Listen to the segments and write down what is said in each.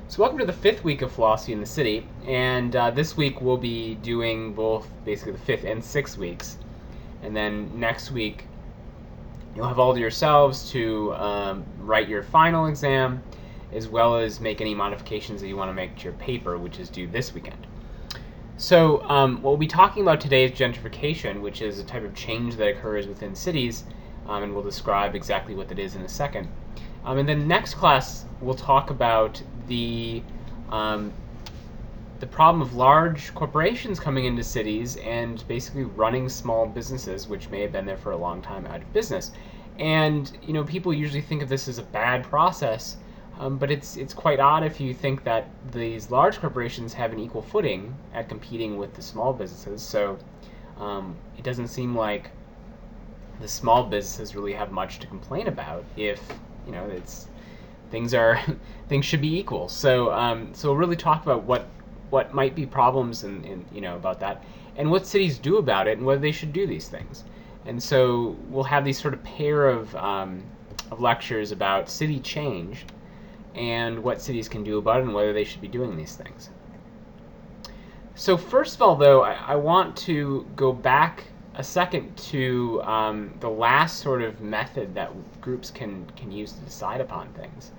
So welcome to the fifth week of Philosophy in the City, and this week we'll be doing both basically the fifth and sixth weeks, and then next week you'll have all to yourselves to write your final exam, as well as make any modifications that you want to make to your paper, which is due this weekend. So what we'll be talking about today is gentrification, which is a type of change that occurs within cities, and we'll describe exactly what that is in a second. And then next class we'll talk about the problem of large corporations coming into cities and basically running small businesses, which may have been there for a long time, out of business. And people usually think of this as a bad process, but it's quite odd if you think that these large corporations have an equal footing at competing with the small businesses. So it doesn't seem like the small businesses really have much to complain about if things should be equal. So we'll really talk about what might be problems and about that, and what cities do about it, and whether they should do these things. And so we'll have these sort of pair of lectures about city change and what cities can do about it, and whether they should be doing these things. So first of all, though, I want to go back a second to the last sort of method that groups can use to decide upon things.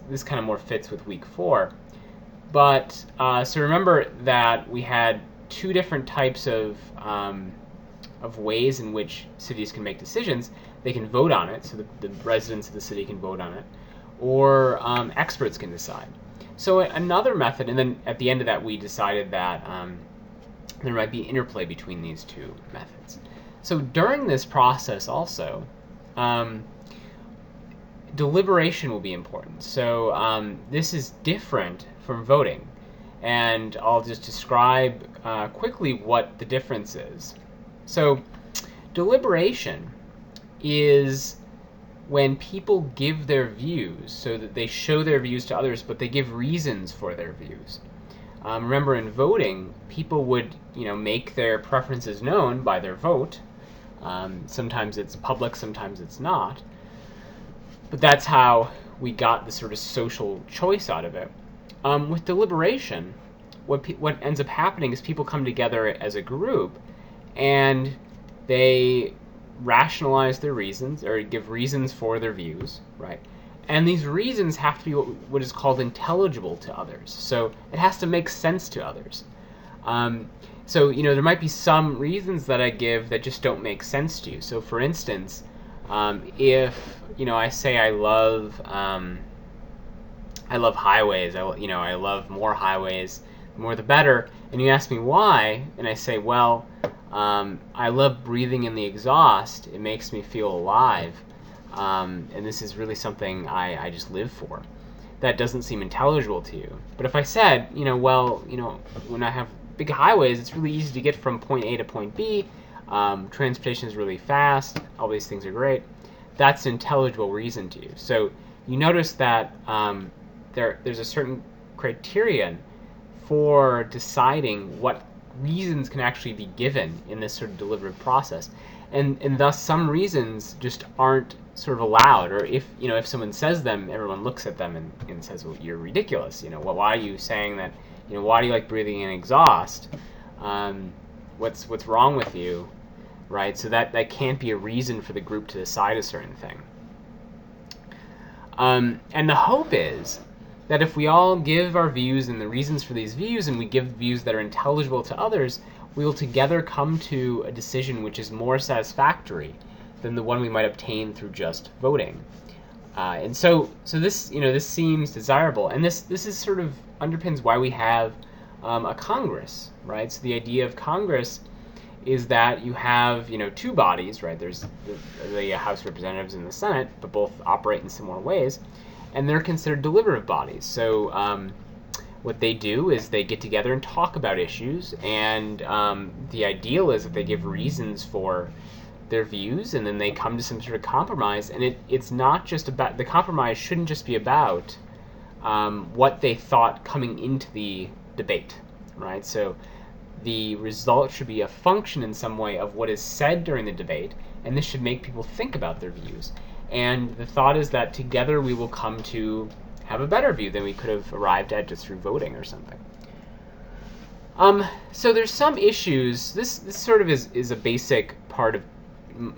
This kind of more fits with week 4. But so remember that we had two different types of ways in which cities can make decisions. They can vote on it, so the residents of the city can vote on it, or experts can decide. So another method, and then at the end of that we decided that there might be interplay between these two methods. So during this process also, deliberation will be important. So this is different from voting, and I'll just describe quickly what the difference is. So deliberation is when people give their views, so that they show their views to others, but they give reasons for their views. Remember, in voting, people would make their preferences known by their vote. Sometimes it's public, sometimes it's not. But that's how we got the sort of social choice out of it. With deliberation, what ends up happening is people come together as a group, and they rationalize their reasons, or give reasons for their views, right? And these reasons have to be what is called intelligible to others. So it has to make sense to others. So there might be some reasons that I give that just don't make sense to you. So for instance, if I say I love highways, I love more highways, the more the better, and you ask me why, and I say, well, I love breathing in the exhaust. It makes me feel alive. And this is really something I just live for. That doesn't seem intelligible to you. But if I said, when I have big highways, it's really easy to get from point A to point B. Transportation is really fast. All these things are great. That's an intelligible reason to you. So you notice that there's a certain criterion for deciding what reasons can actually be given in this sort of deliberative process. And thus some reasons just aren't sort of allowed, or if someone says them, everyone looks at them and says, well, you're ridiculous. Why are you saying that? Why do you like breathing in exhaust? What's wrong with you, right? So that can't be a reason for the group to decide a certain thing. And the hope is that if we all give our views and the reasons for these views, and we give views that are intelligible to others, we will together come to a decision which is more satisfactory than the one we might obtain through just voting. And so this this seems desirable, and this is sort of underpins why we have a Congress, right? So the idea of Congress is that you have two bodies, right? There's the House of Representatives and the Senate, but both operate in similar ways, and they're considered deliberative bodies. So what they do is they get together and talk about issues, and the ideal is that they give reasons for their views, and then they come to some sort of compromise. And it's not just about, the compromise shouldn't just be about what they thought coming into the debate, right? So the result should be a function in some way of what is said during the debate, and this should make people think about their views. And the thought is that together we will come to have a better view than we could have arrived at just through voting or something. So there's some issues. This sort of is a basic part of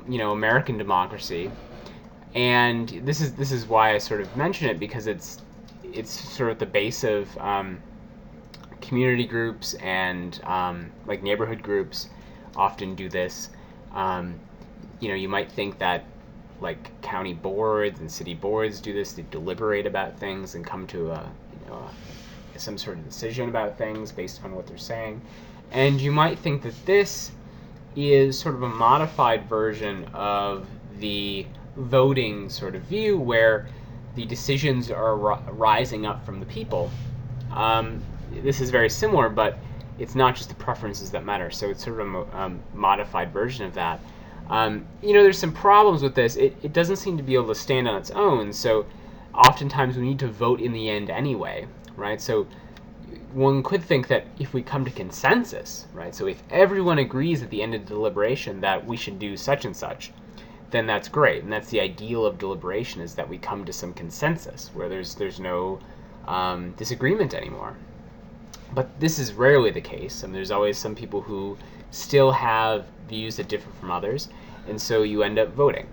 American democracy, and this is why I sort of mention it, because it's sort of the base of community groups and like neighborhood groups often do this. You might think that like county boards and city boards do this. They deliberate about things and come to some sort of decision about things based on what they're saying. And you might think that this is sort of a modified version of the voting sort of view, where the decisions are rising up from the people. This is very similar, but it's not just the preferences that matter. So it's sort of a modified version of that. There's some problems with this. It doesn't seem to be able to stand on its own. So oftentimes we need to vote in the end anyway, right? So one could think that if we come to consensus, right? So if everyone agrees at the end of the deliberation that we should do such and such, then that's great. And that's the ideal of deliberation, is that we come to some consensus where there's no disagreement anymore. But this is rarely the case, and there's always some people who still have views that differ from others, and so you end up voting.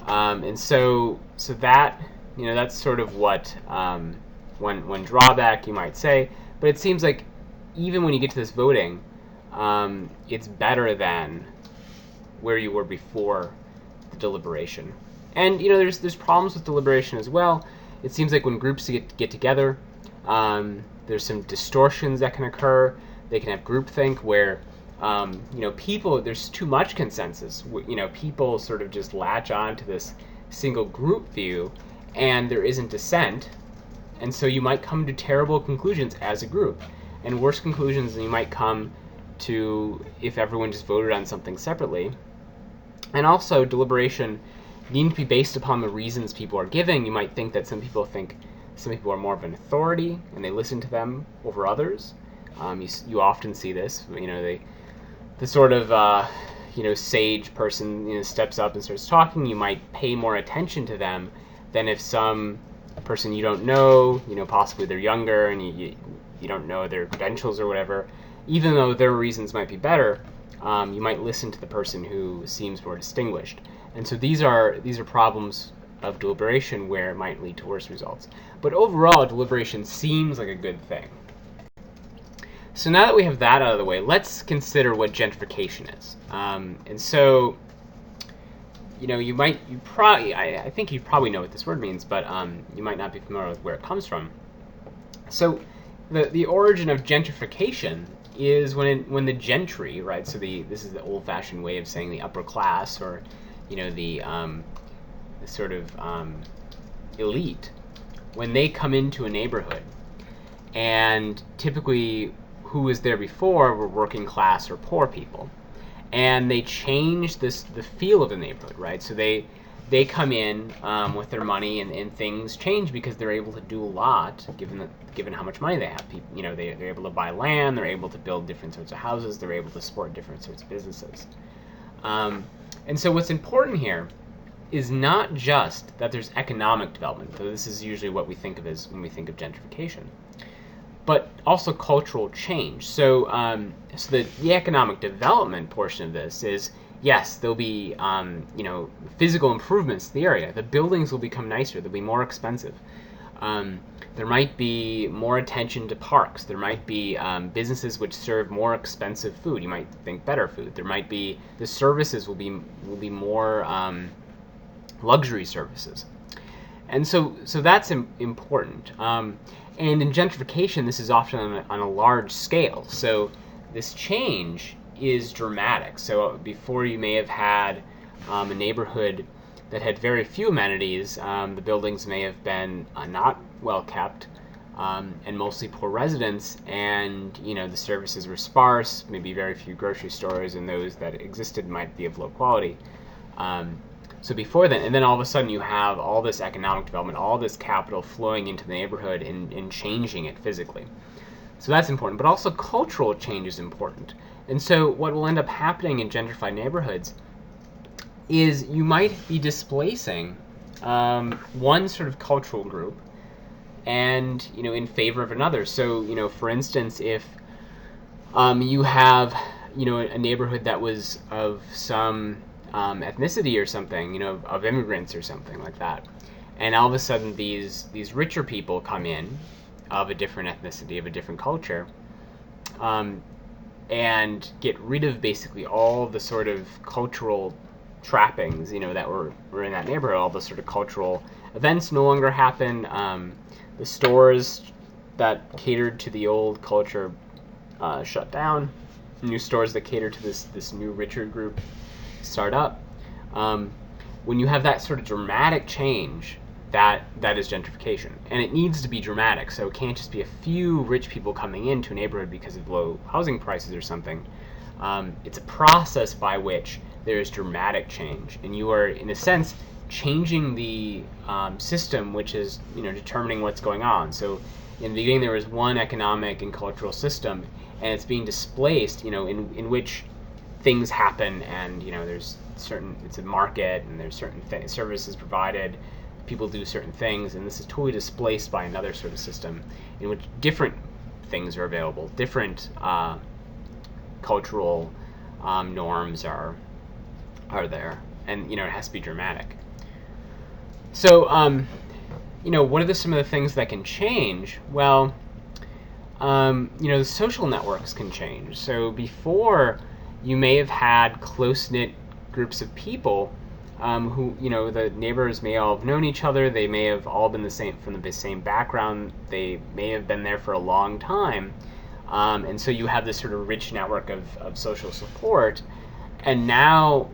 And so that that's sort of what one drawback you might say. But it seems like even when you get to this voting, it's better than where you were before the deliberation. And there's problems with deliberation as well. It seems like when groups get together, there's some distortions that can occur. They can have groupthink where people, there's too much consensus. People sort of just latch on to this single group view, and there isn't dissent. And so you might come to terrible conclusions as a group, and worse conclusions than you might come to if everyone just voted on something separately. And also, deliberation needn't be based upon the reasons people are giving. You might think that some people are more of an authority, and they listen to them over others. You often see this. The sort of sage person steps up and starts talking. You might pay more attention to them than if some person you don't know, possibly they're younger and you don't know their credentials or whatever. Even though their reasons might be better, you might listen to the person who seems more distinguished. And so these are problems of deliberation where it might lead to worse results. But overall, deliberation seems like a good thing. So now that we have that out of the way, let's consider what gentrification is. And so, I think you probably know what this word means, but you might not be familiar with where it comes from. So the origin of gentrification is when the gentry, right? So this is the old-fashioned way of saying the upper class, or the sort of elite, when they come into a neighborhood, and typically who was there before were working class or poor people, and they change the feel of the neighborhood, right? So they come in with their money, and things change because they're able to do a lot given how much money they have. People, they're able to buy land, they're able to build different sorts of houses, they're able to support different sorts of businesses. And so what's important here is not just that there's economic development, though this is usually what we think of as when we think of gentrification, but also cultural change. So the economic development portion of this is, yes, there'll be physical improvements to the area. The buildings will become nicer. They'll be more expensive. There might be more attention to parks. There might be businesses which serve more expensive food. You might think better food. There might be the services will be more luxury services, and so that's important. And in gentrification, this is often on a large scale. So this change is dramatic. So before, you may have had a neighborhood that had very few amenities. The buildings may have been not well kept, and mostly poor residents, and the services were sparse, maybe very few grocery stores, and those that existed might be of low quality. So before then, and then all of a sudden you have all this economic development, all this capital flowing into the neighborhood and changing it physically. So that's important, but also cultural change is important. And so what will end up happening in gentrified neighborhoods is you might be displacing one sort of cultural group and in favor of another. So for instance, if you have a neighborhood that was of some ethnicity or something, of immigrants or something like that, and all of a sudden these richer people come in of a different ethnicity, of a different culture, and get rid of basically all the sort of cultural trappings, that were in that neighborhood. All the sort of cultural events no longer happen. The stores that catered to the old culture shut down. New stores that cater to this new richer group start up. When you have that sort of dramatic change, that is gentrification, and it needs to be dramatic. So it can't just be a few rich people coming into a neighborhood because of low housing prices or something. It's a process by which there is dramatic change, and you are, in a sense, changing the system which is determining what's going on. So in the beginning there was one economic and cultural system, and it's being displaced, in which things happen, and there's it's a market, and there's certain services provided, people do certain things, and this is totally displaced by another sort of system in which different things are available, different cultural norms are there, and it has to be dramatic. So what are some of the things that can change? Well, the social networks can change. So before, you may have had close-knit groups of people who, the neighbors may all have known each other. They may have all been from the same background. They may have been there for a long time. And so you have this sort of rich network of social support. And now,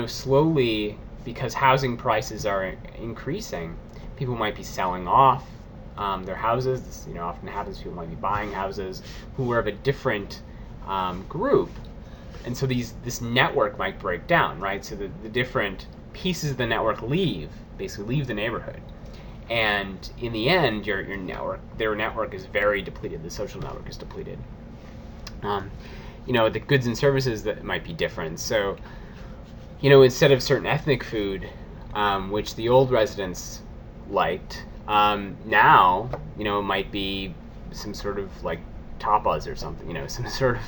slowly, because housing prices are increasing, people might be selling off their houses. This, often happens. People might be buying houses who are of a different group. And so this network might break down, right? So the different pieces of the network basically leave the neighborhood. And in the end, their network is very depleted. The social network is depleted. The goods and services that might be different. So, instead of certain ethnic food, which the old residents liked, now, it might be some sort of like tapas or something, some sort of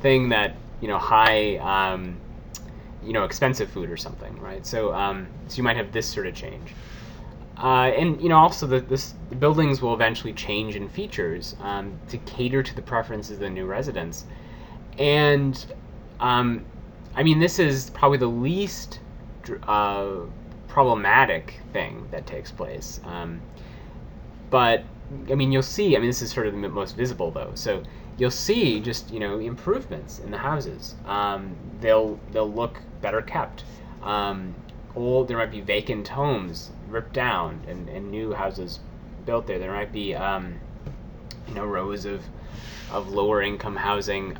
thing that, high, expensive food or something, right? So, so you might have this sort of change. And also the buildings will eventually change in features to cater to the preferences of the new residents. And this is probably the least problematic thing that takes place. But you'll see. This is sort of the most visible, though. So you'll see just improvements in the houses. They'll look better kept. There might be vacant homes ripped down and new houses built there. There might be rows of lower income housing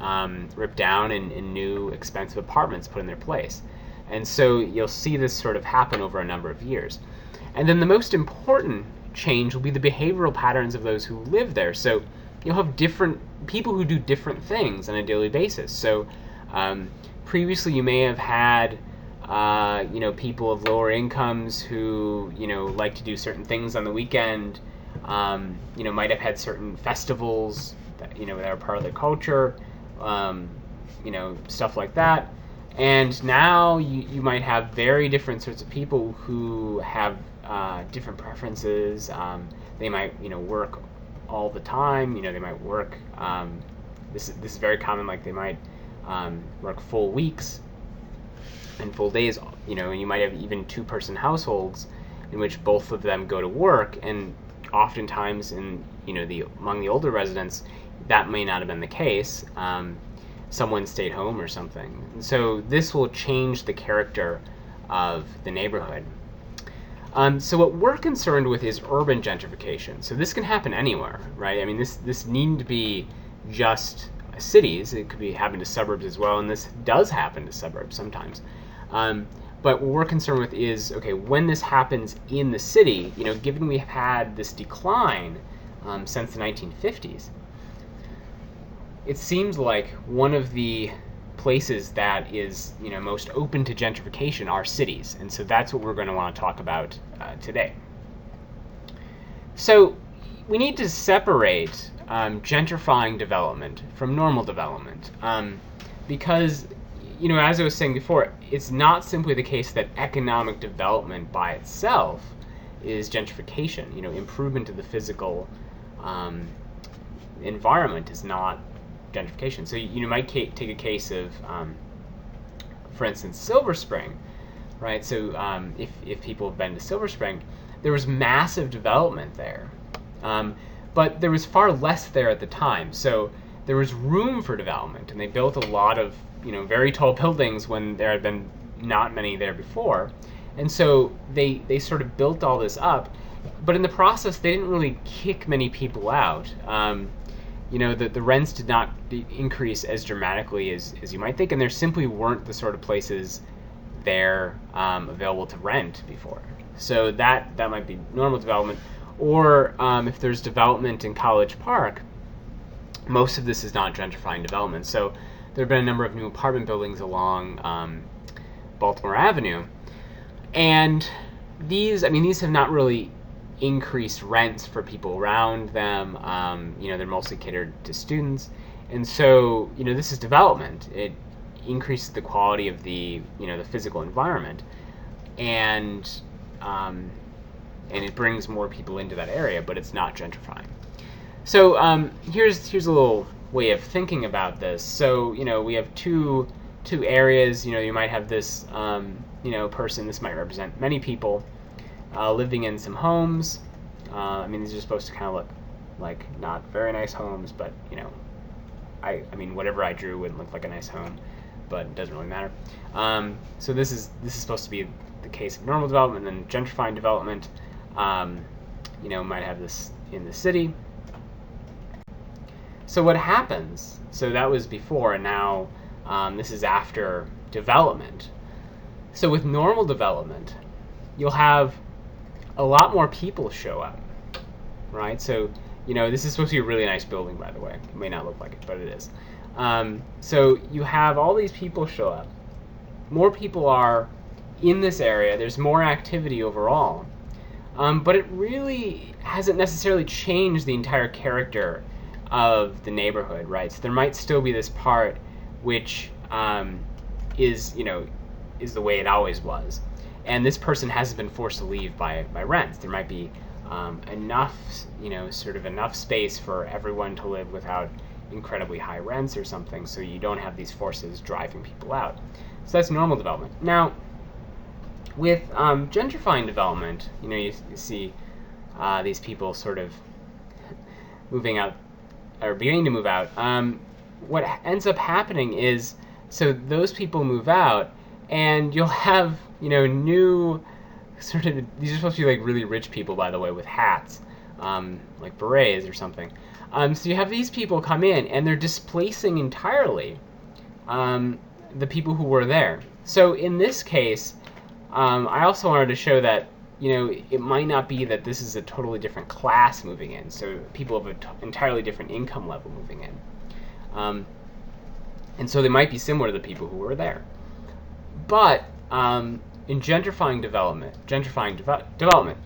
ripped down and new expensive apartments put in their place. And so you'll see this sort of happen over a number of years. And then the most important change will be the behavioral patterns of those who live there. So you'll have different people who do different things on a daily basis. So previously you may have had people of lower incomes who like to do certain things on the weekend. Might have had certain festivals that that are part of their culture. Stuff like that. And now you might have very different sorts of people who have different preferences. They might work all the time. They might work. This is very common. Like they might work full weeks and full days. And you might have even two-person households in which both of them go to work. And oftentimes, in among the older residents, that may not have been the case. Someone stayed home or something. And so this will change the character of the neighborhood. So what we're concerned with is urban gentrification. So this can happen anywhere, right? This needn't be just cities. It could happen to suburbs as well, and this does happen to suburbs sometimes. But what we're concerned with is, okay, when this happens in the city, given we have had this decline since the 1950s, it seems like one of the places that is most open to gentrification are cities, and so that's what we're going to want to talk about today. So we need to separate gentrifying development from normal development, because, as I was saying before, it's not simply the case that economic development by itself is gentrification. Improvement of the physical environment is not gentrification. So you might take a case of, for instance, Silver Spring, right? So if people have been to Silver Spring, there was massive development there, but there was far less there at the time. So there was room for development, and they built a lot of very tall buildings when there had been not many there before, and so they sort of built all this up, but in the process they didn't really kick many people out. The rents did not increase as dramatically as you might think, and there simply weren't the sort of places there available to rent before. So that might be normal development. Or if there's development in College Park, most of this is not gentrifying development. So there have been a number of new apartment buildings along Baltimore Avenue, and these have not really increased rents for people around them. They're mostly catered to students, and so this is development. It increases the quality of the the physical environment, and it brings more people into that area, but it's not gentrifying. So here's a little way of thinking about this. So we have two areas. You might have this person. This might represent many people living in some homes. These are supposed to kind of look like not very nice homes, but whatever I drew wouldn't look like a nice home, but it doesn't really matter. So this is supposed to be the case of normal development, and then gentrifying development. Might have this in the city. So what happens? So that was before, and now this is after development. So with normal development, you'll have a lot more people show up, right? So this is supposed to be a really nice building, by the way. It may not look like it, but it is. So you have all these people show up. More people are in this area. There's more activity overall. But it really hasn't necessarily changed the entire character of the neighborhood, right? So there might still be this part which is the way it always was, and this person hasn't been forced to leave by rents. There might be enough enough space for everyone to live without incredibly high rents or something, so you don't have these forces driving people out. So that's normal development. Now, with gentrifying development, you see these people sort of moving out, or beginning to move out. What ends up happening is, so those people move out, and you'll have new sort of, these are supposed to be like really rich people, by the way, with hats, like berets or something. So you have these people come in, and they're displacing entirely the people who were there. So in this case, I also wanted to show that it might not be that this is a totally different class moving in, so people of an entirely different income level moving in. And so they might be similar to the people who were there. But in gentrifying development,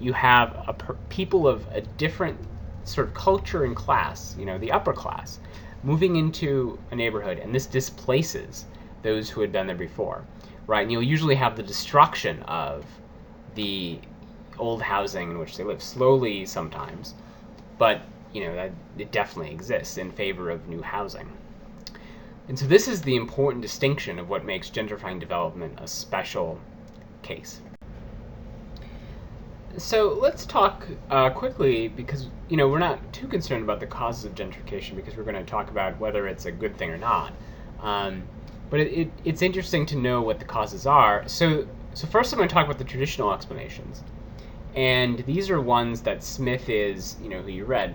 you have people of a different sort of culture and class, the upper class, moving into a neighborhood, and this displaces those who had been there before, right? And you'll usually have the destruction of the old housing in which they live, slowly sometimes, but that it definitely exists in favor of new housing. And so this is the important distinction of what makes gentrifying development a special case. So let's talk quickly, because we're not too concerned about the causes of gentrification, because we're going to talk about whether it's a good thing or not. But it's interesting to know what the causes are. So first I'm going to talk about the traditional explanations. And these are ones that Smith is, who you read,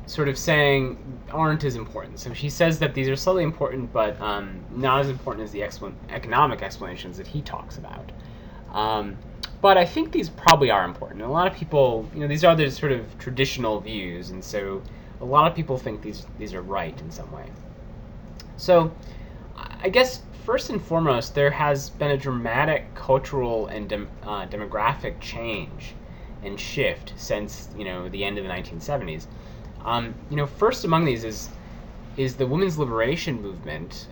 sort of saying aren't as important. So she says that these are slightly important, but not as important as the economic explanations that he talks about. But I think these probably are important. And a lot of people, these are the sort of traditional views, and so a lot of people think these are right in some way. So I guess first and foremost, there has been a dramatic cultural and demographic change and shift since the end of the 1970s. First among these is the women's liberation movement.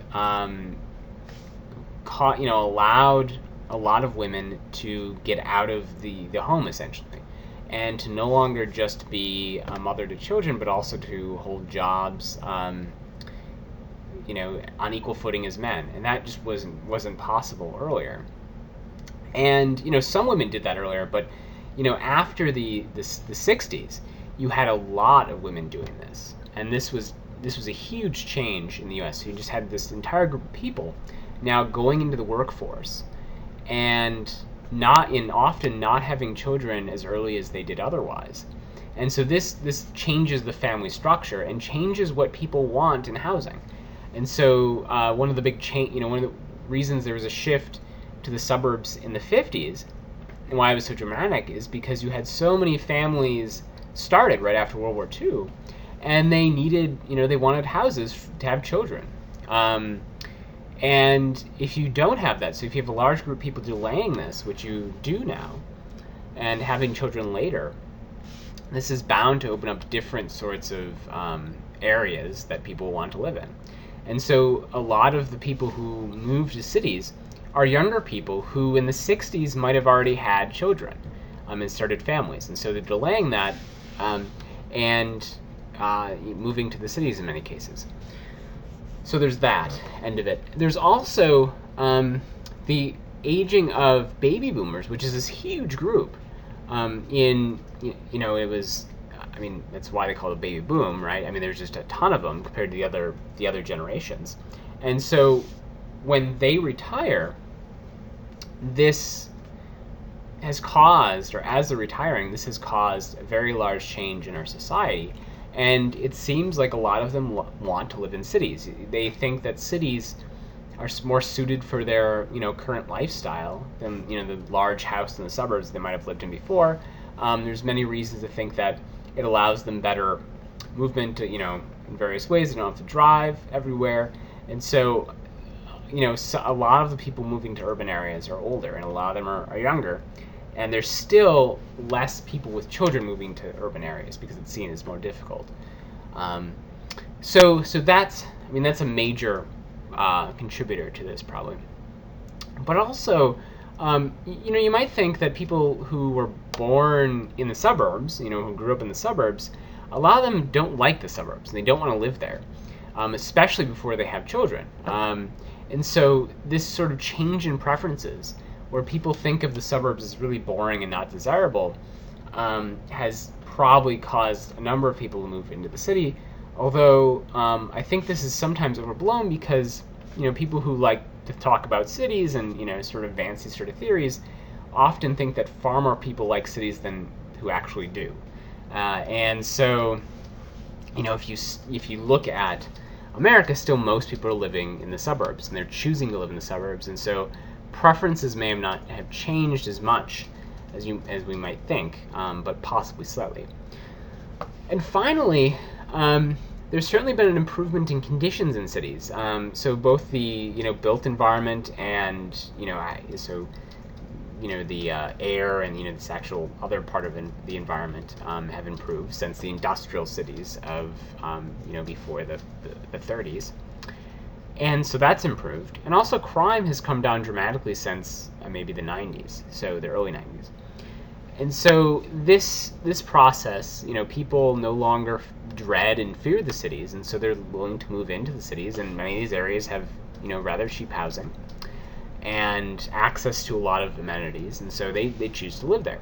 Allowed a lot of women to get out of the home essentially, and to no longer just be a mother to children, but also to hold jobs, on equal footing as men, and that just wasn't possible earlier. And some women did that earlier, but after the 60s, you had a lot of women doing this, and this was a huge change in the U.S. So you just had this entire group of people now going into the workforce, and often not having children as early as they did otherwise. And so this changes the family structure and changes what people want in housing. And so one of the reasons there was a shift to the suburbs in the 50s, and why it was so dramatic, is because you had so many families started right after World War II, and they needed, they wanted houses to have children. And if you don't have that, so if you have a large group of people delaying this, which you do now, and having children later, this is bound to open up different sorts of areas that people want to live in. And so a lot of the people who move to cities are younger people who in the 60s might have already had children and started families. And so they're delaying that and moving to the cities in many cases. So there's that end of it. There's also the aging of baby boomers, which is this huge group. That's why they call it a baby boom, right? There's just a ton of them compared to the other generations. And so when they retire, this has caused, or as they're retiring, this has caused a very large change in our society. And it seems like a lot of them want to live in cities. They think that cities are more suited for their current lifestyle than the large house in the suburbs they might have lived in before. There's many reasons to think that it allows them better movement, in various ways. They don't have to drive everywhere, and so a lot of the people moving to urban areas are older, and a lot of them are younger. And there's still less people with children moving to urban areas because it's seen as more difficult. So that's a major contributor to this probably. But also, you might think that people who were born in the suburbs, who grew up in the suburbs, a lot of them don't like the suburbs and they don't want to live there, especially before they have children. And so this sort of change in preferences, where people think of the suburbs as really boring and not desirable, has probably caused a number of people to move into the city. Although I think this is sometimes overblown because people who like to talk about cities and sort of fancy sort of theories often think that far more people like cities than who actually do. And so if you look at America, still most people are living in the suburbs and they're choosing to live in the suburbs, and so preferences may not have changed as much as we might think, but possibly slightly. And finally, there's certainly been an improvement in conditions in cities. So both the built environment and the air and this actual other part of the environment have improved since the industrial cities of before the 30s. And so that's improved. And also crime has come down dramatically since maybe the 90s, so the early 90s. And so this process, people no longer dread and fear the cities, and so they're willing to move into the cities, and many of these areas have, rather cheap housing and access to a lot of amenities, and so they choose to live there.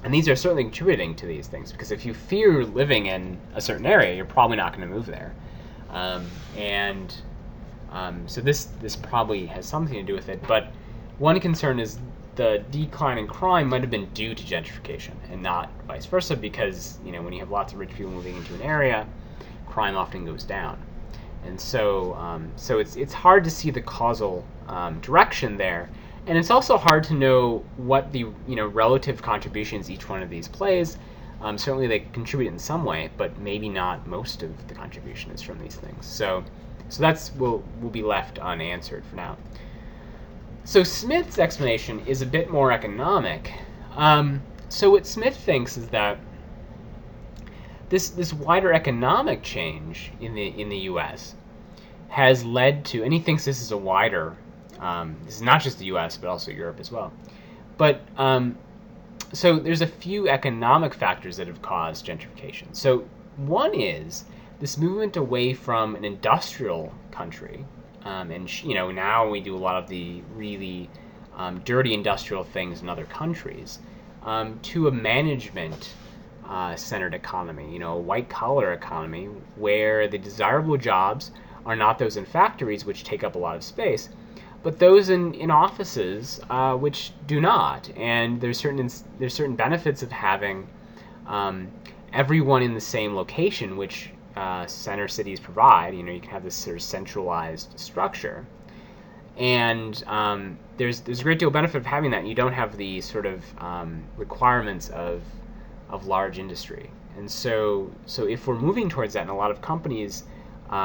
And these are certainly contributing to these things, because if you fear living in a certain area, you're probably not going to move there. So this probably has something to do with it, but one concern is the decline in crime might have been due to gentrification and not vice versa, because when you have lots of rich people moving into an area, crime often goes down. And so it's hard to see the causal direction there, and it's also hard to know what the relative contributions each one of these plays. Certainly they contribute in some way, but maybe not most of the contribution is from these things. So that's will be left unanswered for now. So Smith's explanation is a bit more economic. So what Smith thinks is that this wider economic change in the U.S. has led to, and he thinks this is a wider, this is not just the U.S. but also Europe as well. But so there's a few economic factors that have caused gentrification. So one is this movement away from an industrial country, and now we do a lot of the really dirty industrial things in other countries, to a management centered economy, a white collar economy where the desirable jobs are not those in factories, which take up a lot of space, but those in offices, which do not. And there's certain benefits of having everyone in the same location, which center cities provide. You can have this sort of centralized structure, and there's a great deal of benefit of having that. You don't have the sort of requirements of large industry. And so if we're moving towards that, and a lot of companies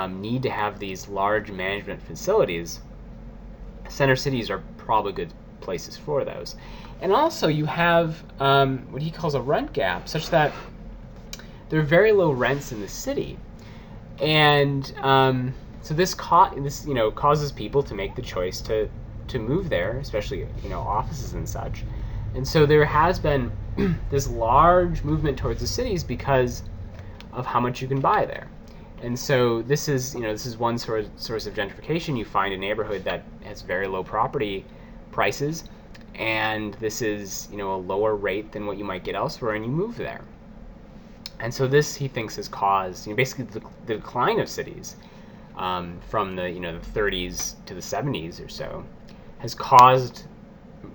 need to have these large management facilities, center cities are probably good places for those. And also you have what he calls a rent gap, such that there are very low rents in the city. And so this causes people to make the choice to move there, especially offices and such. And so there has been this large movement towards the cities because of how much you can buy there. And so this is one source of gentrification. You find a neighborhood that has very low property prices, and this is a lower rate than what you might get elsewhere, and you move there. And so this, he thinks, has caused basically the decline of cities from the the 30s to the 70s or so, has caused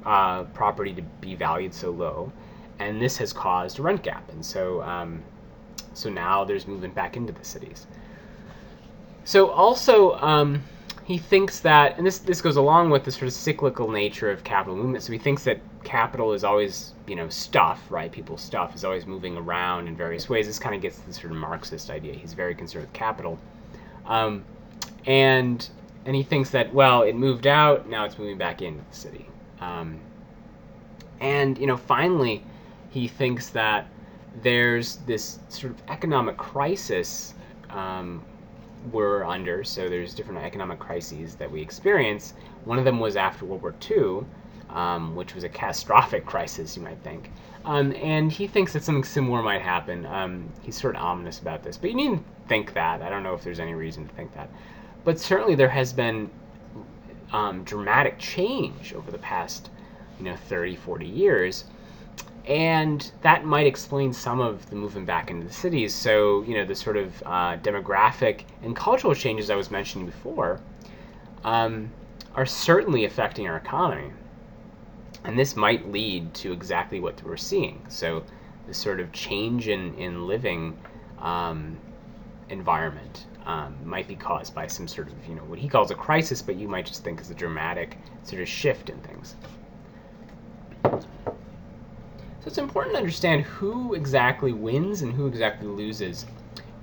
property to be valued so low, and this has caused a rent gap. And so so now there's movement back into the cities. So also he thinks that, and this goes along with the sort of cyclical nature of capital movement. So he thinks that capital is always stuff, right? People's stuff is always moving around in various ways. This kind of gets to the sort of Marxist idea. He's very concerned with capital, and he thinks that, well, it moved out, now it's moving back into the city. And finally, he thinks that there's this sort of economic crisis we're under. So there's different economic crises that we experience. One of them was after World War II, which was a catastrophic crisis, you might think. And he thinks that something similar might happen. He's sort of ominous about this, but you needn't think that. I don't know if there's any reason to think that. But certainly there has been dramatic change over the past 30, 40 years. And that might explain some of the movement back into the cities. So, the sort of demographic and cultural changes I was mentioning before are certainly affecting our economy. And this might lead to exactly what we're seeing. So this sort of change in living environment might be caused by some sort of, what he calls a crisis, but you might just think is a dramatic sort of shift in things. So it's important to understand who exactly wins and who exactly loses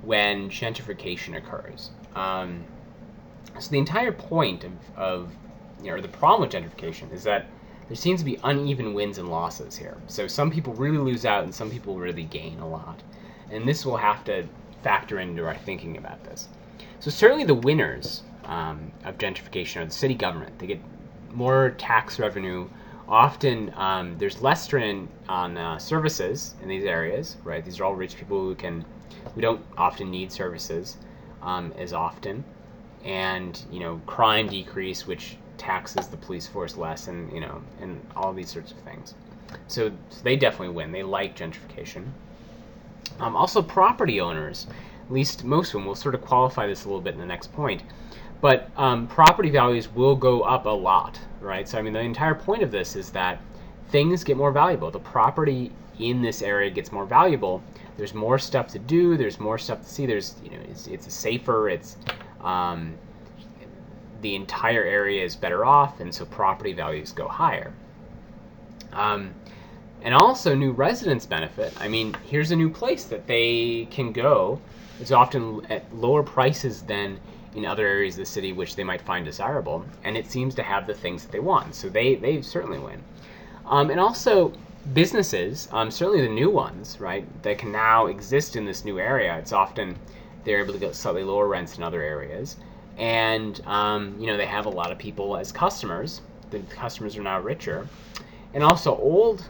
when gentrification occurs. So the entire point of the problem with gentrification is that there seems to be uneven wins and losses here. So some people really lose out and some people really gain a lot. And this will have to factor into our thinking about this. So certainly the winners of gentrification are the city government. They get more tax revenue. Often there's less strain on services in these areas, right? These are all rich people who don't often need services as often. And, crime decrease, which taxes the police force less, and, and all these sorts of things. So they definitely win. They like gentrification. Also property owners, at least most of them, will sort of qualify this a little bit in the next point. But property values will go up a lot, right? So, the entire point of this is that things get more valuable. The property in this area gets more valuable. There's more stuff to do. There's more stuff to see. There's, it's safer. It's the entire area is better off, and so property values go higher. And also, new residents benefit. Here's a new place that they can go. It's often at lower prices than in other areas of the city which they might find desirable, and it seems to have the things that they want. So they certainly win. And also, businesses, certainly the new ones, right, that can now exist in this new area, it's often they're able to get slightly lower rents in other areas, and they have a lot of people as customers. The customers are now richer, and also old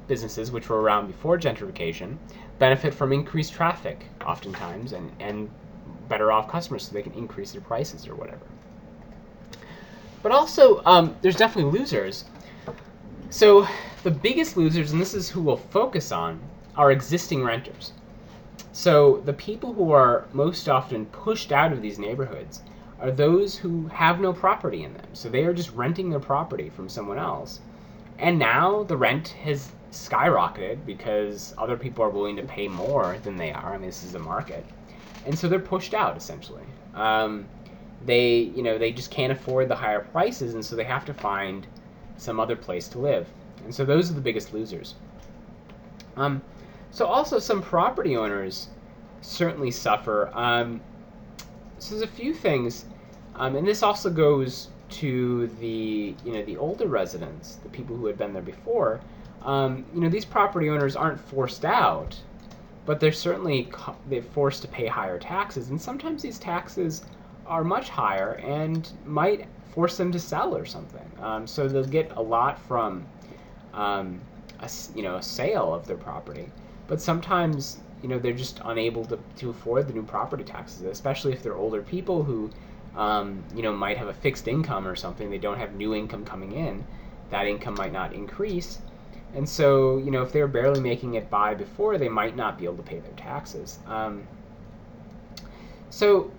businesses, which were around before gentrification, benefit from increased traffic oftentimes, and better off customers, so they can increase their prices or whatever. But also, there's definitely losers. So the biggest losers, and this is who we'll focus on, are existing renters. So the people who are most often pushed out of these neighborhoods are those who have no property in them. So they are just renting their property from someone else. And now the rent has skyrocketed because other people are willing to pay more than they are. I mean, this is a market. And so they're pushed out, essentially. They just can't afford the higher prices, and so they have to find some other place to live. And so those are the biggest losers. So also some property owners certainly suffer. So there's a few things, and this also goes to the older residents, the people who had been there before. These property owners aren't forced out, but they're certainly they're forced to pay higher taxes, and sometimes these taxes are much higher and might force them to sell or something. So they'll get a lot from a sale of their property, but sometimes they're just unable to afford the new property taxes, especially if they're older people who might have a fixed income or something. They don't have new income coming in. That income might not increase. And so, if they were barely making it by before, they might not be able to pay their taxes. So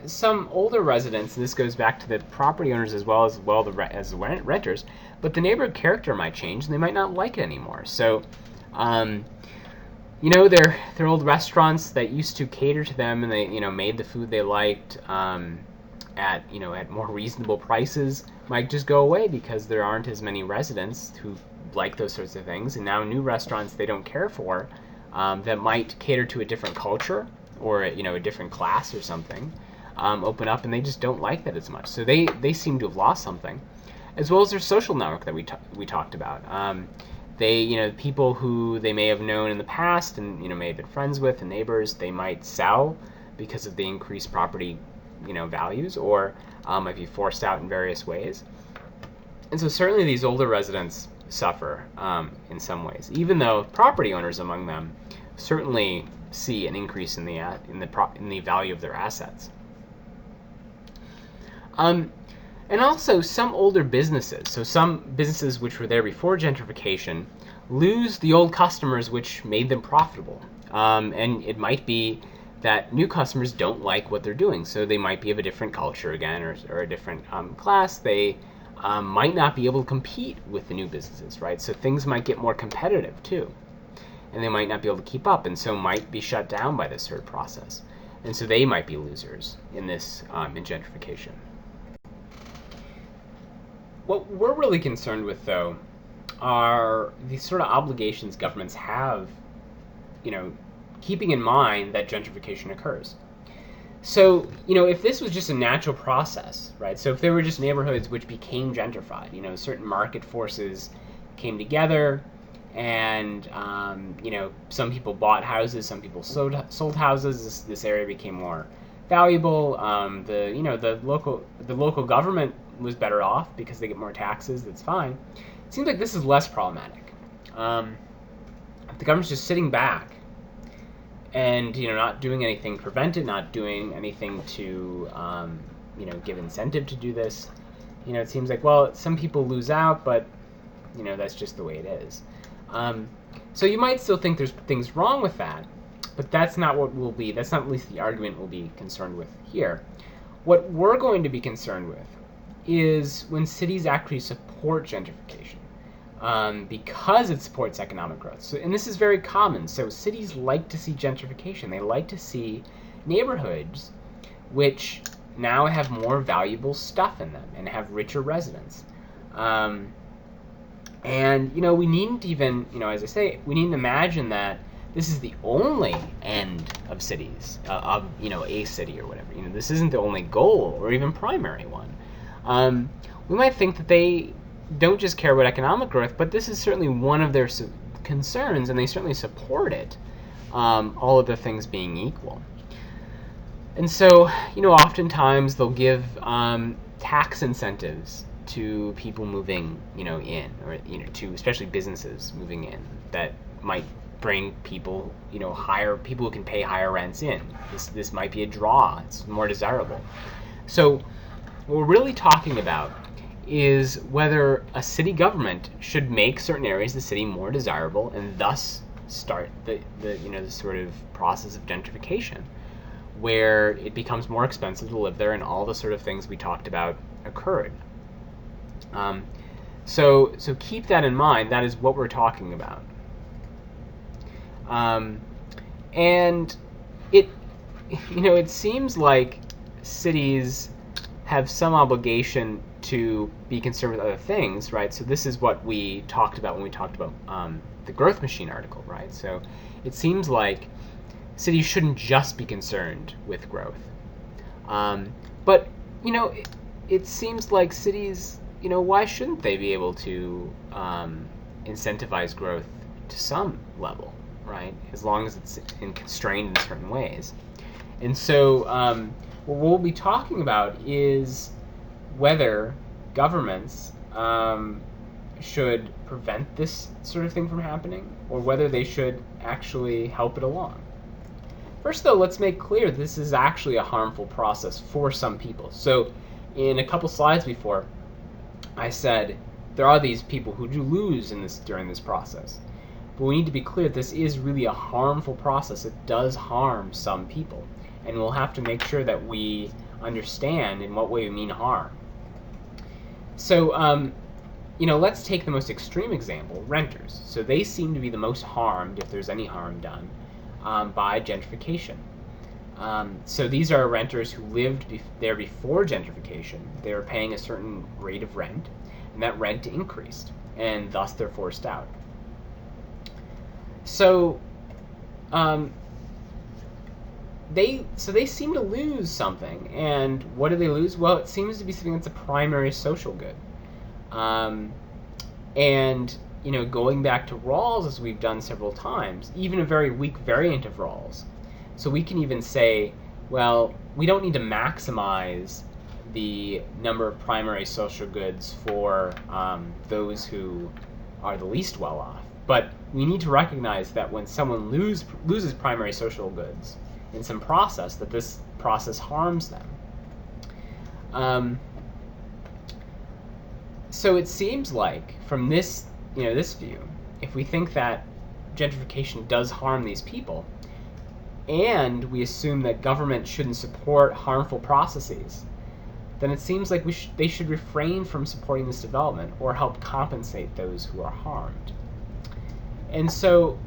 some older residents, and this goes back to the property owners as well as the renters, but the neighborhood character might change, and they might not like it anymore. So, their old restaurants that used to cater to them, and they made the food they liked at more reasonable prices, might just go away because there aren't as many residents who like those sorts of things, and now new restaurants they don't care for that might cater to a different culture or a different class or something open up, and they just don't like that as much. So they seem to have lost something, as well as their social network that we talked about. People who they may have known in the past and may have been friends with and neighbors, they might sell because of the increased property values, or might be forced out in various ways. And so certainly these older residents suffer in some ways, even though property owners among them certainly see an increase in the value of their assets. And also some older businesses, so some businesses which were there before gentrification, lose the old customers which made them profitable. And it might be that new customers don't like what they're doing, so they might be of a different culture again, or a different class. They might not be able to compete with the new businesses, right? So things might get more competitive too, and they might not be able to keep up, and so might be shut down by this sort of process. And so they might be losers in this in gentrification. What we're really concerned with, though, are these sort of obligations governments have, keeping in mind that gentrification occurs. So, if this was just a natural process, right? So if there were just neighborhoods which became gentrified, certain market forces came together, and some people bought houses, some people sold houses. This area became more valuable. The local government was better off because they get more taxes. That's fine. It seems like this is less problematic. If the government's just sitting back and not doing anything to prevent it, not doing anything to give incentive to do this, it seems like, well, some people lose out, but that's just the way it is. So you might still think there's things wrong with that, but that's not at least the argument we'll be concerned with here. What we're going to be concerned with is when cities actually support gentrification, because it supports economic growth. So, and this is very common. So cities like to see gentrification. They like to see neighborhoods which now have more valuable stuff in them and have richer residents. And we needn't even, as I say, we needn't imagine that this is the only end of cities, of a city or whatever. This isn't the only goal or even primary one. We might think that they don't just care about economic growth, but this is certainly one of their concerns, and they certainly support it, all of the things being equal. And so, oftentimes they'll give tax incentives to people moving, in, or to especially businesses moving in that might bring people, people who can pay higher rents in. This might be a draw. It's more desirable. So, what we're really talking about is whether a city government should make certain areas of the city more desirable and thus start the sort of process of gentrification, where it becomes more expensive to live there and all the sort of things we talked about occurred. So keep that in mind. That is what we're talking about. And it seems like cities have some obligation to be concerned with other things, right? So this is what we talked about when we talked about the growth machine article, right? So it seems like cities shouldn't just be concerned with growth. But, it seems like cities, why shouldn't they be able to incentivize growth to some level, right? As long as it's constrained in certain ways. And so what we'll be talking about is whether governments should prevent this sort of thing from happening, or whether they should actually help it along. First, though, let's make clear this is actually a harmful process for some people. So in a couple slides before, I said there are these people who do lose during this process. But we need to be clear this is really a harmful process. It does harm some people. And we'll have to make sure that we understand in what way we mean harm. So, let's take the most extreme example, renters. So they seem to be the most harmed, if there's any harm done, by gentrification. So these are renters who lived there before gentrification. They were paying a certain rate of rent, and that rent increased, and thus they're forced out. So they seem to lose something, and what do they lose? Well, it seems to be something that's a primary social good. And going back to Rawls, as we've done several times, even a very weak variant of Rawls. So we can even say, well, we don't need to maximize the number of primary social goods for those who are the least well off. But we need to recognize that when someone loses primary social goods in some process, that this process harms them. So it seems like from this view, if we think that gentrification does harm these people, and we assume that government shouldn't support harmful processes, then it seems like they should refrain from supporting this development or help compensate those who are harmed. And so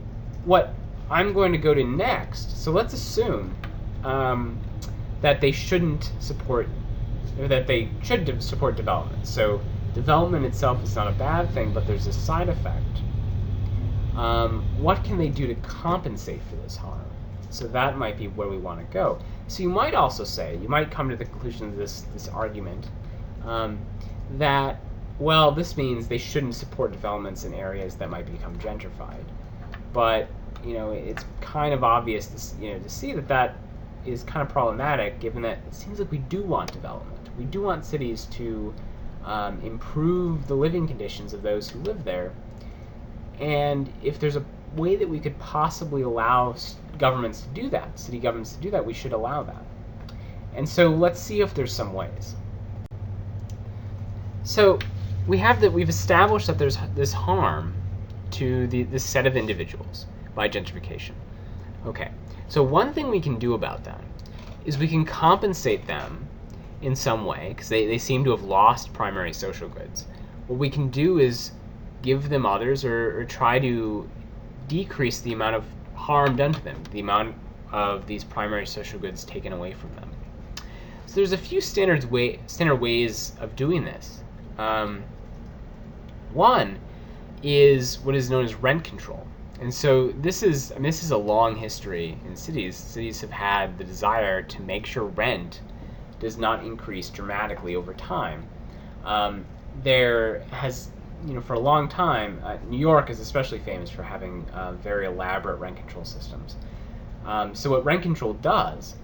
what I'm going to go to next, so let's assume that they shouldn't support, or that they should support development. So development itself is not a bad thing, but there's a side effect. What can they do to compensate for this harm? So that might be where we want to go. So you might also say, you might come to the conclusion of this argument, that, well, this means they shouldn't support developments in areas that might become gentrified. But, it's kind of obvious to see that is kind of problematic, given that it seems like we do want development. We do want cities to improve the living conditions of those who live there. And if there's a way that we could possibly allow governments to do that, city governments to do that, we should allow that. And so let's see if there's some ways. So we've established that there's this harm to this set of individuals by gentrification. Okay, so one thing we can do about that is we can compensate them in some way, because they seem to have lost primary social goods. What we can do is give them others, or try to decrease the amount of harm done to them, the amount of these primary social goods taken away from them. So there's a few standard ways of doing this. One is what is known as rent control. And so this is a long history in cities. Cities have had the desire to make sure rent does not increase dramatically over time. There has for a long time, New York is especially famous for having very elaborate rent control systems. So what rent control does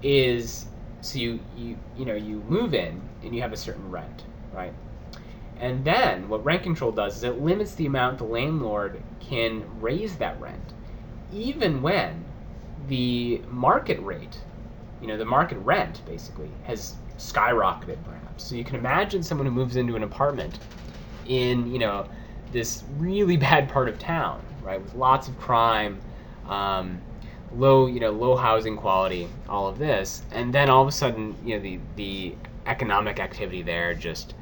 is, so you move in and you have a certain rent, right? And then what rent control does is it limits the amount the landlord can raise that rent, even when the market rate, the market rent basically has skyrocketed perhaps. So you can imagine someone who moves into an apartment in this really bad part of town, right, with lots of crime, low housing quality, all of this, and then all of a sudden the economic activity there just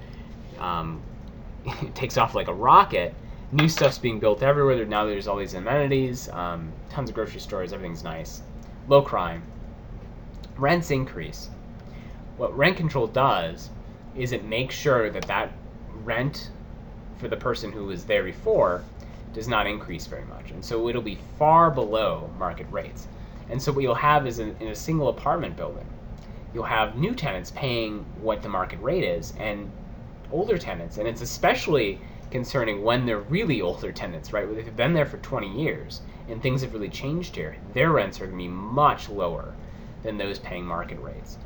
takes off like a rocket. New stuff's being built everywhere. Now there's all these amenities, tons of grocery stores, everything's nice, low crime. Rents increase. What rent control does is it makes sure that rent for the person who was there before does not increase very much. And so it'll be far below market rates. And so what you'll have is in a single apartment building, you'll have new tenants paying what the market rate is, and older tenants, and it's especially concerning when they're really older tenants, right? If they've been there for 20 years and things have really changed here, their rents are going to be much lower than those paying market rates.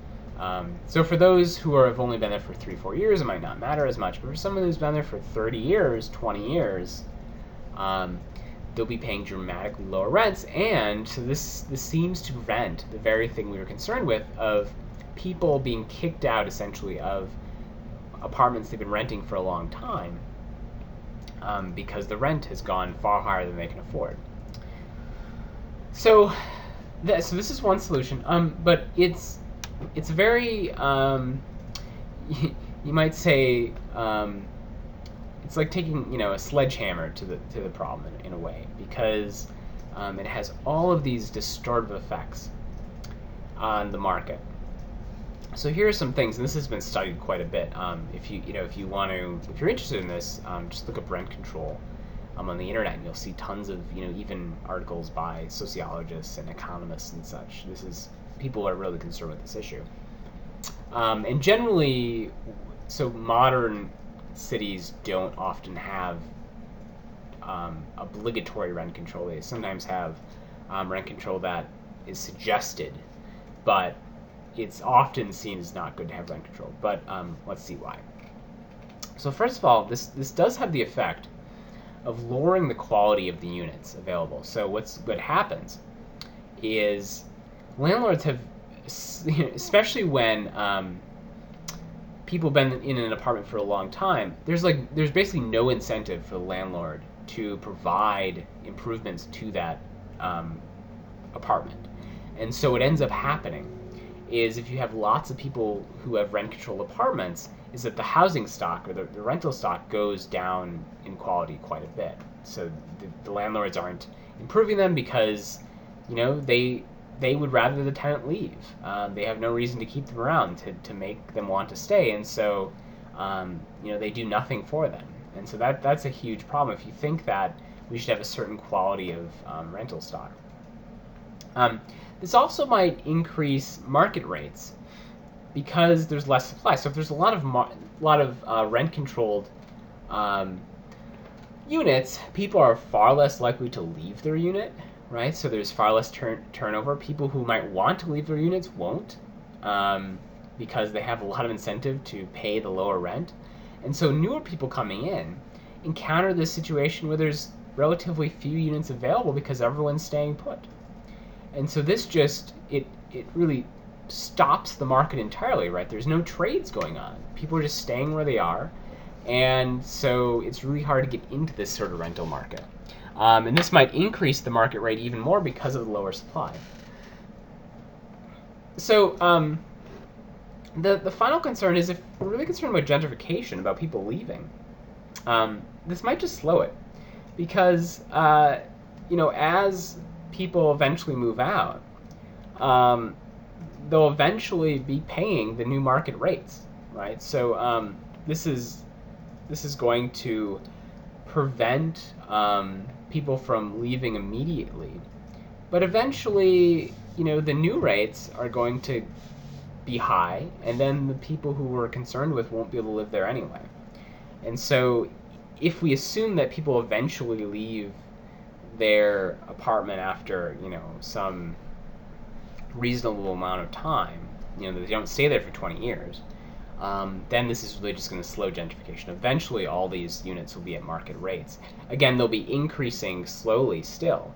So for those who have only been there for 3-4 years, it might not matter as much, but for someone who's been there for 30 years, 20 years, they'll be paying dramatically lower rents, and so this seems to prevent the very thing we were concerned with, of people being kicked out essentially of apartments they've been renting for a long time, because the rent has gone far higher than they can afford. So this is one solution, but it's very you might say it's like taking a sledgehammer to the problem in a way, because it has all of these distortive effects on the market. So here are some things, and this has been studied quite a bit. If you're interested in this, just look up rent control on the internet, and you'll see tons of even articles by sociologists and economists and such. People are really concerned with this issue. And generally, so modern cities don't often have obligatory rent control. They sometimes have rent control that is suggested, but it's often seen as not good to have rent control. But let's see why. So first of all, this does have the effect of lowering the quality of the units available. So what happens is landlords have, especially when people have been in an apartment for a long time, there's basically no incentive for the landlord to provide improvements to that apartment. And so what ends up happening is, if you have lots of people who have rent-controlled apartments, is that the housing stock, or the rental stock, goes down in quality quite a bit. So the landlords aren't improving them because they would rather the tenant leave. They have no reason to keep them around to make them want to stay, and so they do nothing for them. And so that's a huge problem if you think that we should have a certain quality of rental stock. This also might increase market rates because there's less supply. So if there's a lot of rent-controlled units, people are far less likely to leave their unit, right? So there's far less turnover. People who might want to leave their units won't, because they have a lot of incentive to pay the lower rent. And so newer people coming in encounter this situation where there's relatively few units available because everyone's staying put. And so this it really stops the market entirely, right? There's no trades going on. People are just staying where they are, and so it's really hard to get into this sort of rental market. And this might increase the market rate even more because of the lower supply. So the final concern is, if we're really concerned about gentrification, about people leaving, this might just slow it, because as people eventually move out, they'll eventually be paying the new market rates, right? So this is going to prevent people from leaving immediately, but eventually, the new rates are going to be high, and then the people who we're concerned with won't be able to live there anyway. And so if we assume that people eventually leave their apartment after, some reasonable amount of time, that they don't stay there for 20 years, then this is really just going to slow gentrification. Eventually, all these units will be at market rates. Again, they'll be increasing slowly still,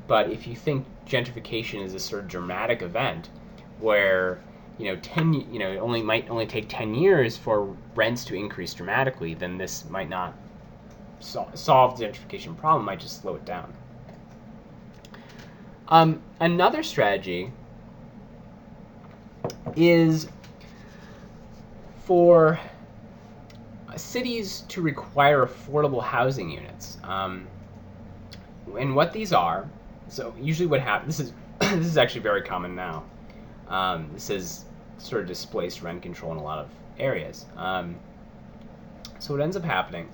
but if you think gentrification is a sort of dramatic event where it might only take 10 years for rents to increase dramatically, then this might not solve the gentrification problem, might just slow it down. Another strategy is for cities to require affordable housing units. And what these are, so usually what happens, this is actually very common now. This has sort of displaced rent control in a lot of areas. So what ends up happening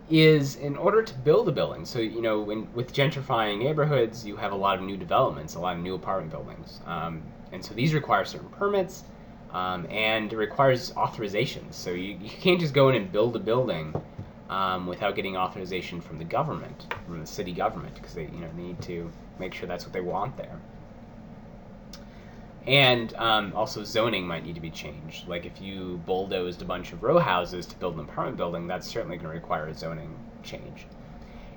is, in order to build a building, so with gentrifying neighborhoods, you have a lot of new developments, a lot of new apartment buildings, and so these require certain permits, and it requires authorizations. So you can't just go in and build a building without getting authorization from the government, from the city government, because they need to make sure that's what they want there. And also zoning might need to be changed. Like if you bulldozed a bunch of row houses to build an apartment building, that's certainly going to require a zoning change.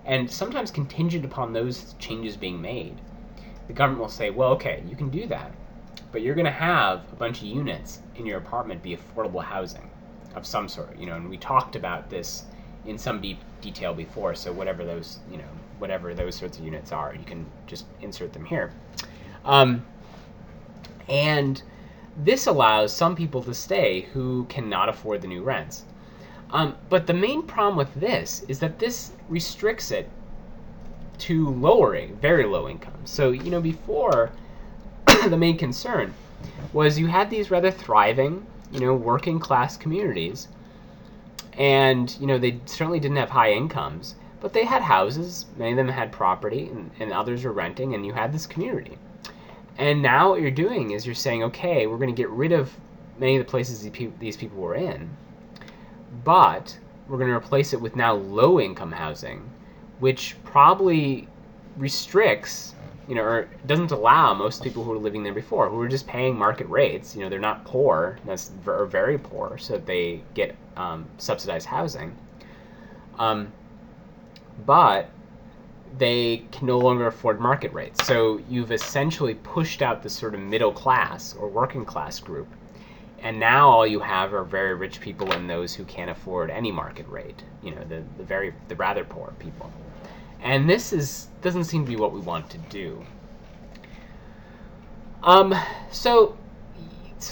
And sometimes contingent upon those changes being made, the government will say, well, okay, you can do that, but you're going to have a bunch of units in your apartment be affordable housing of some sort. And we talked about this in some detail before, so whatever those sorts of units are, you can just insert them here. And this allows some people to stay who cannot afford the new rents. But the main problem with this is that this restricts it to very low income. So, before, the main concern was you had these rather thriving, working class communities, and, they certainly didn't have high incomes, but they had houses, many of them had property, and others were renting, and you had this community. And now what you're doing is you're saying, okay, we're going to get rid of many of the places these people were in, but we're going to replace it with now low-income housing, which probably restricts, or doesn't allow most people who were living there before, who were just paying market rates. They're not poor, or very poor, so they get subsidized housing. But they can no longer afford market rates. So you've essentially pushed out the sort of middle class or working class group. And now all you have are very rich people and those who can't afford any market rate, the rather poor people. And this doesn't seem to be what we want to do. So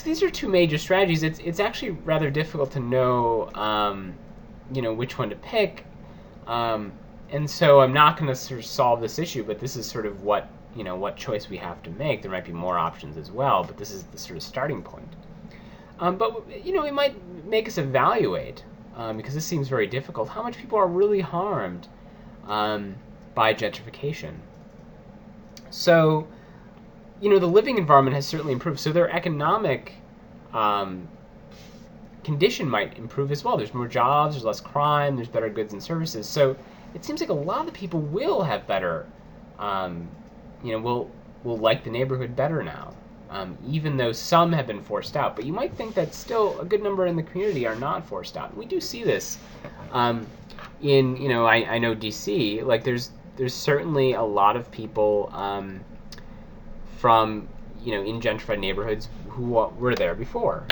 these are two major strategies. It's actually rather difficult to know, which one to pick. And so I'm not going to sort of solve this issue, but this is sort of what choice we have to make. There might be more options as well, but this is the sort of starting point. But it might make us evaluate, because this seems very difficult, how much people are really harmed by gentrification. So, the living environment has certainly improved. So their economic condition might improve as well. There's more jobs, there's less crime, there's better goods and services. So it seems like a lot of the people will have better, will like the neighborhood better now, even though some have been forced out. But you might think that still a good number in the community are not forced out. We do see this in, I know DC, like there's certainly a lot of people from, in gentrified neighborhoods who were there before,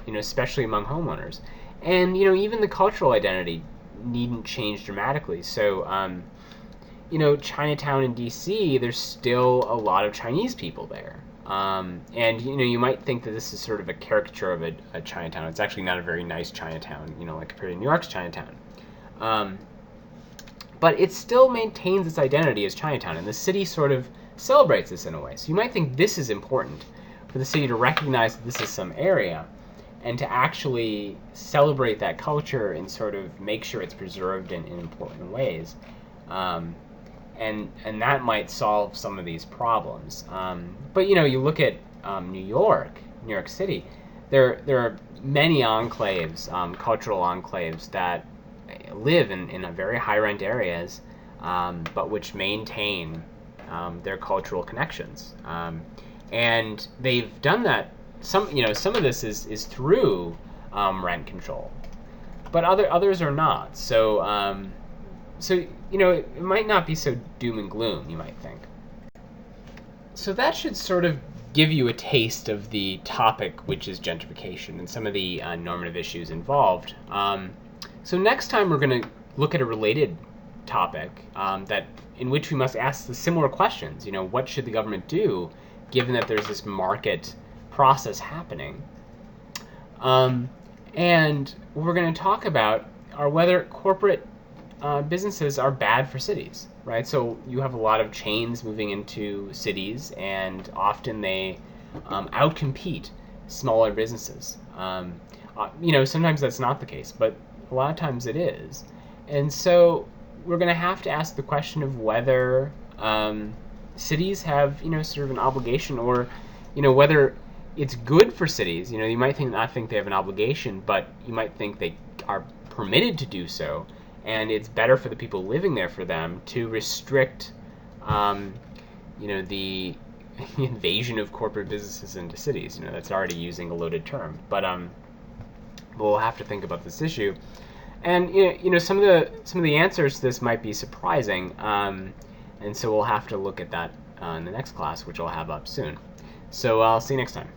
especially among homeowners. And, even the cultural identity needn't change dramatically. So, Chinatown in DC, there's still a lot of Chinese people there. And, you might think that this is sort of a caricature of a Chinatown. It's actually not a very nice Chinatown, like compared to New York's Chinatown. But it still maintains its identity as Chinatown, and the city sort of celebrates this in a way. So you might think this is important for the city to recognize that this is some area, and to actually celebrate that culture and sort of make sure it's preserved in important ways. And that might solve some of these problems. But you look at New York City, there are many enclaves, cultural enclaves that live in a very high rent areas, but which maintain their cultural connections. And they've done that. Some of this is through rent control, but others are not. So it might not be so doom and gloom, you might think. So that should sort of give you a taste of the topic, which is gentrification, and some of the normative issues involved. So next time we're going to look at a related topic in which we must ask the similar questions. What should the government do, given that there's this market process happening? And what we're going to talk about are whether corporate businesses are bad for cities, right? So you have a lot of chains moving into cities, and often they outcompete smaller businesses. Sometimes that's not the case, but a lot of times it is. And so we're going to have to ask the question of whether cities have, sort of an obligation, or, whether it's good for cities. You might not think they have an obligation, but you might think they are permitted to do so, and it's better for the people living there for them to restrict, the invasion of corporate businesses into cities. That's already using a loaded term, but we'll have to think about this issue. And some of the answers to this might be surprising, and so we'll have to look at that in the next class, which I'll have up soon. So I'll see you next time.